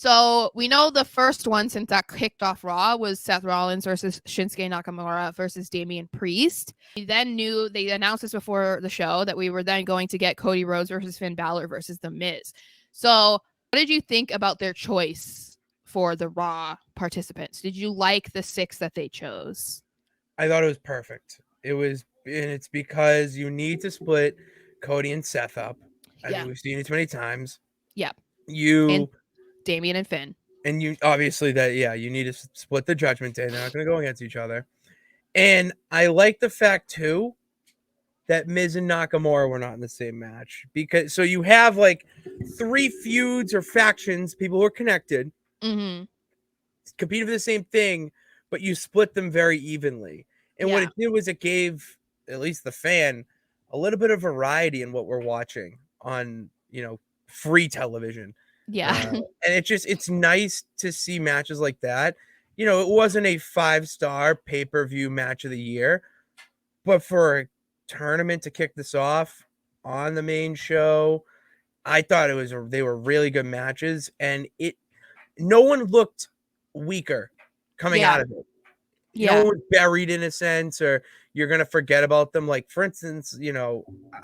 So we know the first one since that kicked off Raw was Seth Rollins versus Shinsuke Nakamura versus Damian Priest. We then knew they announced this before the show that we were then going to get Cody Rhodes versus Finn Balor versus The Miz. So what did you think about their choice for the Raw participants? Did you like the 6 that they chose? I thought it was perfect. And it's because you need to split Cody and Seth up. I Yeah. mean, we've seen it too many times. Yeah. And You Damian and Finn. and you obviously that you need to split the Judgment Day. They're not going to go against each other. And I like the fact too that Miz and Nakamura were not in the same match because so you have like 3 feuds or factions, people who are connected, Mm-hmm. competing for the same thing, but you split them very evenly. And what Yeah. it did was it gave at least the fan a little bit of variety in what we're watching on, free television. Yeah. Uh, and it's nice to see matches like that. It wasn't a 5-star pay-per-view match of the year, but for a tournament to kick this off on the main show, I thought they were really good matches, and no one looked weaker coming Yeah. out of it. No Yeah. one buried in a sense, or you're gonna forget about them. Like for instance,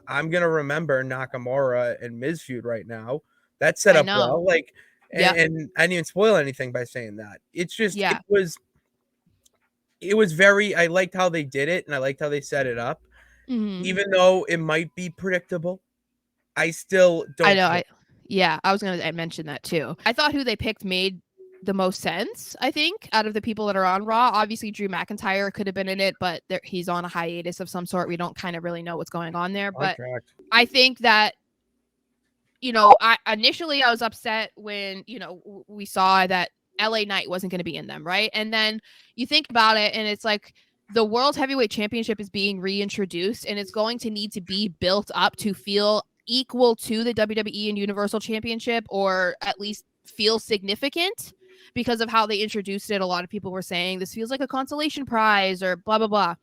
I'm gonna remember Nakamura and Miz feud right now. That set I up know. well. Like, Yep. and I didn't even spoil anything by saying that. It's just Yeah. it was very. I liked how they did it, and I liked how they set it up. Mm-hmm. Even though it might be predictable, I still I don't know. care. I was gonna mention that too. I thought who they picked made the most sense. I think out of the people that are on Raw, obviously Drew McIntyre could have been in it, but he's on a hiatus of some sort. We don't kind of really know what's going on there. But Contract. I think that I initially I was upset when we saw that LA Knight wasn't going to be in them, right? And then you think about it, and it's like the World Heavyweight Championship is being reintroduced, and it's going to need to be built up to feel equal to the WWE and Universal Championship, or at least feel significant because of how they introduced it. A lot of people were saying this feels like a consolation prize or blah blah blah.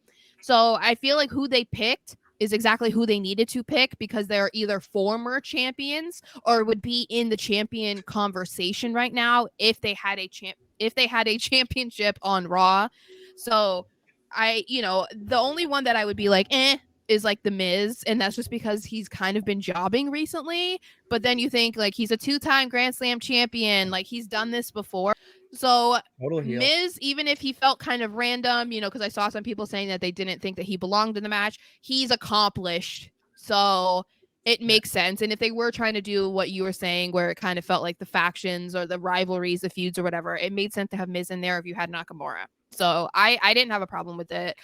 So I feel like who they picked is exactly who they needed to pick because they're either former champions or would be in the champion conversation right now if they had a championship on Raw. So the only one that I would be like, is like the Miz, and that's just because he's kind of been jobbing recently. But then you think like he's a 2-time Grand Slam champion, like he's done this before. So Total heel. Miz, even if he felt kind of random, because I saw some people saying that they didn't think that he belonged in the match, he's accomplished. So it makes sense. And if they were trying to do what you were saying, where it kind of felt like the factions or the rivalries, the feuds or whatever, it made sense to have Miz in there if you had Nakamura. So I didn't have a problem with it.